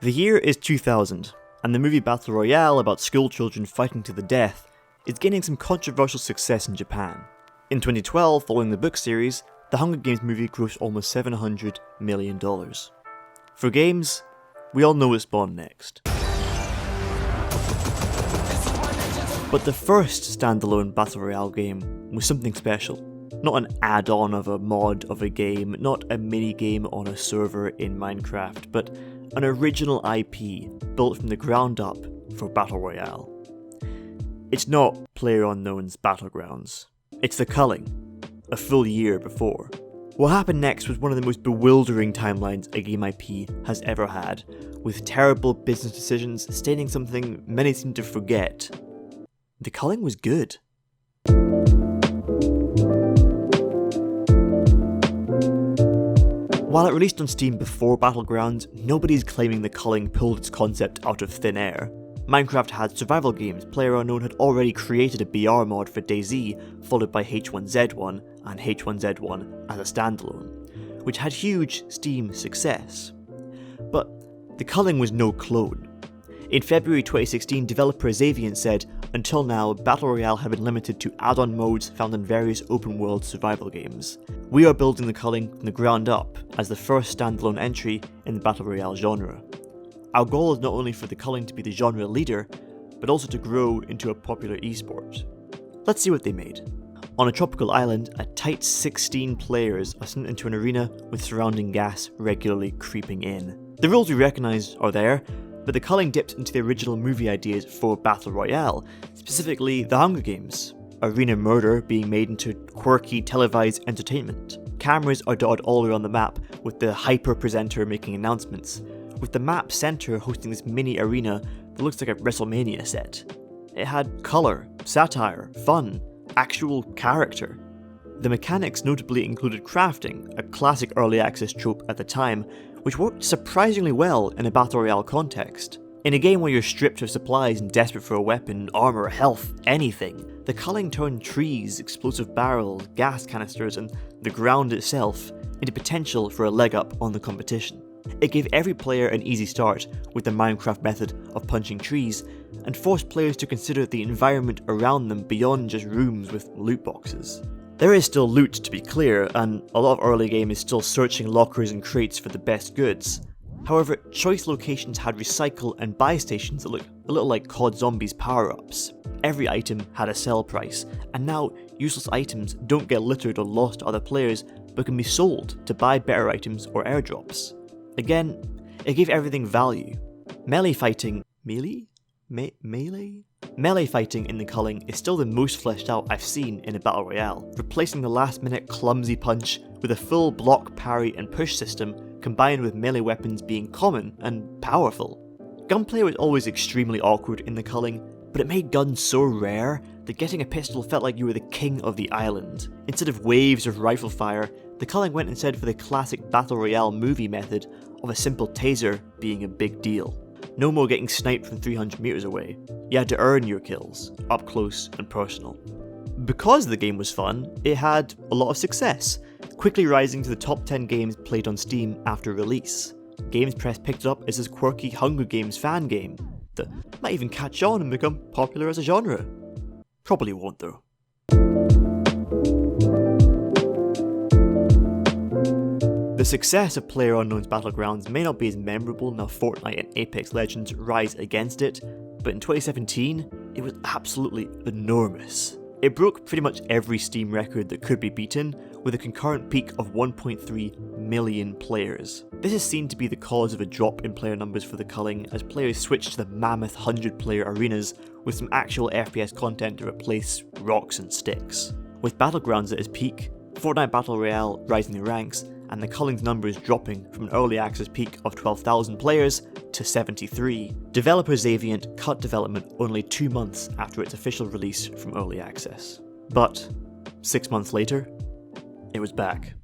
The year is 2000, and the movie Battle Royale about schoolchildren fighting to the death is gaining some controversial success in Japan. In 2012, following the book series, the Hunger Games movie grossed almost $700 million. For games, we all know what spawned next. But the first standalone Battle Royale game was something special. Not an add-on of a mod of a game, not a mini-game on a server in Minecraft, but an original IP built from the ground up for Battle Royale. It's not PlayerUnknown's Battlegrounds, it's the Culling, a full year before. What happened next was one of the most bewildering timelines a game IP has ever had, with terrible business decisions staining something many seem to forget. The Culling was good. While it released on Steam before Battlegrounds, nobody's claiming the Culling pulled its concept out of thin air. Minecraft had survival games, PlayerUnknown had already created a BR mod for DayZ, followed by H1Z1 and H1Z1 as a standalone, which had huge Steam success. But the Culling was no clone. In February 2016, developer Xaviant said, "Until now, Battle Royale had been limited to add-on modes found in various open-world survival games. We are building the Culling from the ground up as the first standalone entry in the Battle Royale genre. Our goal is not only for the Culling to be the genre leader, but also to grow into a popular esport." Let's see what they made. On a tropical island, a tight 16 players are sent into an arena with surrounding gas regularly creeping in. The rules we recognise are there, but the Culling dipped into the original movie ideas for Battle Royale, specifically the Hunger Games. Arena murder being made into quirky televised entertainment. Cameras are dotted all around the map, with the hyper presenter making announcements, with the map centre hosting this mini arena that looks like a WrestleMania set. It had colour, satire, fun, actual character. The mechanics notably included crafting, a classic early access trope at the time, which worked surprisingly well in a Battle Royale context. In a game where you're stripped of supplies and desperate for a weapon, armour, health, anything, the Culling turned trees, explosive barrels, gas canisters, and the ground itself into potential for a leg up on the competition. It gave every player an easy start with the Minecraft method of punching trees, and forced players to consider the environment around them beyond just rooms with loot boxes. There is still loot, to be clear, and a lot of early game is still searching lockers and crates for the best goods. However, choice locations had recycle and buy stations that look a little like COD Zombies power-ups. Every item had a sell price, and now useless items don't get littered or lost to other players, but can be sold to buy better items or airdrops. Again, it gave everything value. Melee fighting in the Culling is still the most fleshed out I've seen in a Battle Royale, replacing the last minute clumsy punch with a full block, parry and push system combined with melee weapons being common and powerful. Gunplay was always extremely awkward in the Culling, but it made guns so rare that getting a pistol felt like you were the king of the island. Instead of waves of rifle fire, the Culling went instead for the classic Battle Royale movie method of a simple taser being a big deal. No more getting sniped from 300 meters away. You had to earn your kills, up close and personal. Because the game was fun, it had a lot of success, quickly rising to the top 10 games played on Steam after release. Games Press picked it up as this quirky Hunger Games fan game that might even catch on and become popular as a genre. Probably won't though. The success of PlayerUnknown's Battlegrounds may not be as memorable now Fortnite and Apex Legends rise against it, but in 2017, it was absolutely enormous. It broke pretty much every Steam record that could be beaten, with a concurrent peak of 1.3 million players. This is seen to be the cause of a drop in player numbers for the Culling, as players switched to the mammoth 100-player arenas with some actual FPS content to replace rocks and sticks. With Battlegrounds at its peak, Fortnite Battle Royale rising the ranks, and the Culling's numbers dropping from an early access peak of 12,000 players to 73. Developer Xaviant cut development only 2 months after its official release from early access. But 6 months later, it was back.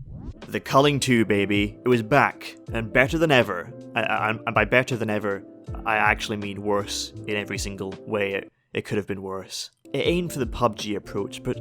The Culling 2, baby. It was back, and better than ever. And by better than ever, I actually mean worse in every single way. It could have been worse. It aimed for the PUBG approach, but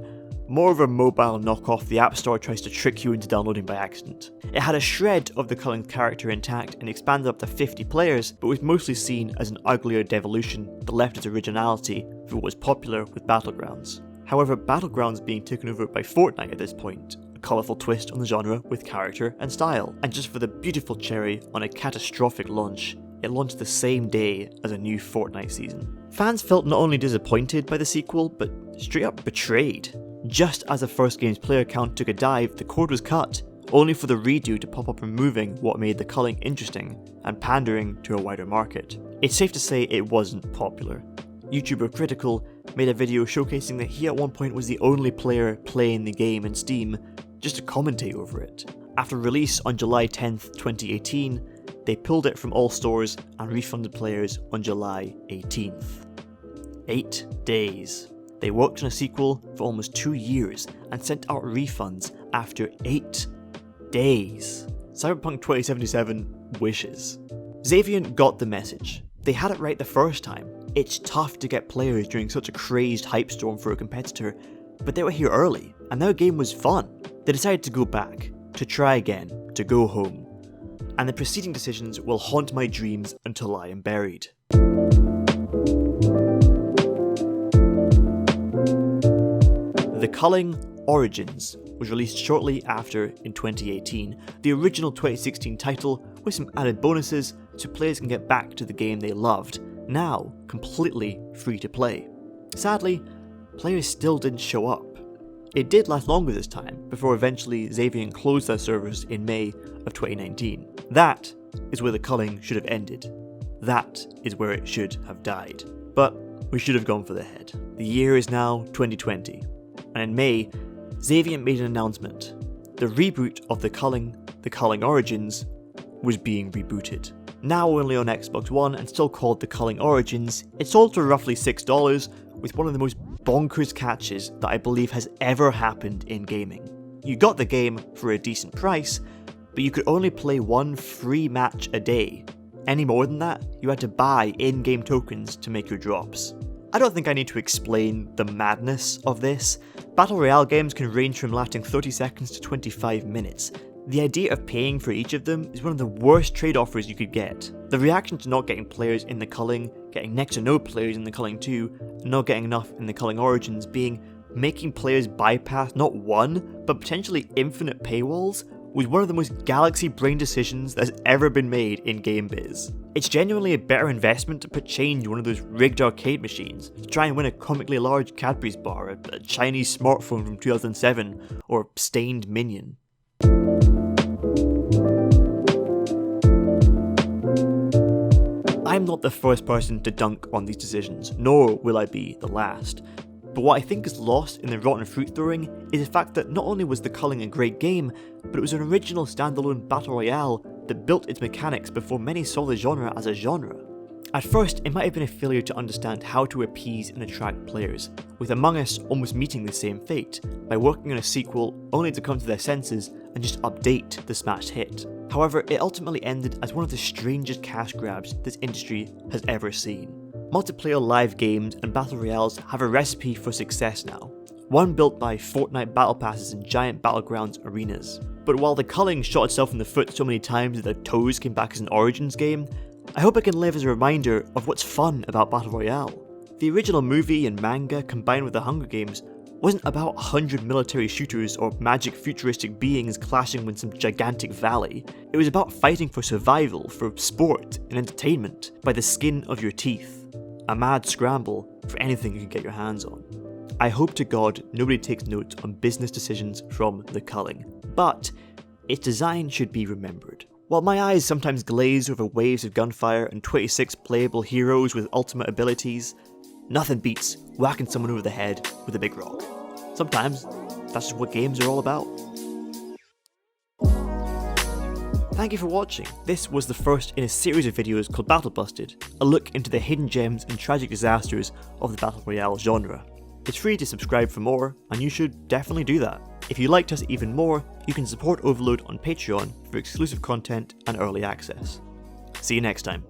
More of a mobile knockoff the App Store tries to trick you into downloading by accident. It had a shred of the Culling character intact and expanded up to 50 players, but was mostly seen as an uglier devolution that left its originality for what was popular with Battlegrounds. However, Battlegrounds being taken over by Fortnite at this point, a colourful twist on the genre with character and style. And just for the beautiful cherry on a catastrophic launch, it launched the same day as a new Fortnite season. Fans felt not only disappointed by the sequel, but straight up betrayed. Just as the first game's player count took a dive, the cord was cut, only for the redo to pop up removing what made the culling interesting and pandering to a wider market. It's safe to say it wasn't popular. YouTuber Critical made a video showcasing that he at one point was the only player playing the game in Steam just to commentate over it. After release on July 10th, 2018, they pulled it from all stores and refunded players on July 18th. 8 days. They worked on a sequel for almost 2 years and sent out refunds after 8 days. Cyberpunk 2077 wishes. Xaviant got the message. They had it right the first time. It's tough to get players during such a crazed hype storm for a competitor, but they were here early, and their game was fun. They decided to go back, to try again, to go home. And the preceding decisions will haunt my dreams until I am buried. The Culling Origins was released shortly after in 2018, the original 2016 title with some added bonuses so players can get back to the game they loved, now completely free to play. Sadly, players still didn't show up. It did last longer this time, before eventually Xaviant closed their servers in May of 2019. That is where the culling should have ended. That is where it should have died. But we should have gone for the head. The year is now 2020. And in May, Xaviant made an announcement. The reboot of the Culling Origins, was being rebooted. Now only on Xbox One and still called the Culling Origins, it sold for roughly $6 with one of the most bonkers catches that I believe has ever happened in gaming. You got the game for a decent price, but you could only play one free match a day. Any more than that, you had to buy in-game tokens to make your drops. I don't think I need to explain the madness of this. Battle Royale games can range from lasting 30 seconds to 25 minutes. The idea of paying for each of them is one of the worst trade offers you could get. The reaction to not getting players in the Culling, getting next to no players in the Culling 2, and not getting enough in the Culling Origins being making players bypass not one, but potentially infinite paywalls was one of the most galaxy-brain decisions that's ever been made in game biz. It's genuinely a better investment to put change in one of those rigged arcade machines to try and win a comically large Cadbury's bar, a Chinese smartphone from 2007, or stained Minion. I'm not the first person to dunk on these decisions, nor will I be the last. But what I think is lost in the rotten fruit throwing is the fact that not only was the Culling a great game, but it was an original standalone battle royale that built its mechanics before many saw the genre as a genre. At first, it might have been a failure to understand how to appease and attract players, with Among Us almost meeting the same fate, by working on a sequel only to come to their senses and just update the smash hit. However, it ultimately ended as one of the strangest cash grabs this industry has ever seen. Multiplayer live games and battle royales have a recipe for success now, one built by Fortnite battle passes and giant battlegrounds arenas. But while the Culling shot itself in the foot so many times that their toes came back as an Origins game, I hope it can live as a reminder of what's fun about battle royale. The original movie and manga combined with the Hunger Games wasn't about 100 military shooters or magic futuristic beings clashing with some gigantic valley. It was about fighting for survival, for sport and entertainment, by the skin of your teeth. A mad scramble for anything you can get your hands on. I hope to God nobody takes note on business decisions from the Culling, but its design should be remembered. While my eyes sometimes glaze over waves of gunfire and 26 playable heroes with ultimate abilities, nothing beats whacking someone over the head with a big rock. Sometimes, that's just what games are all about. Thank you for watching. This was the first in a series of videos called Battle Busted, a look into the hidden gems and tragic disasters of the Battle Royale genre. It's free to subscribe for more, and you should definitely do that. If you liked us even more, you can support Overlode on Patreon for exclusive content and early access. See you next time.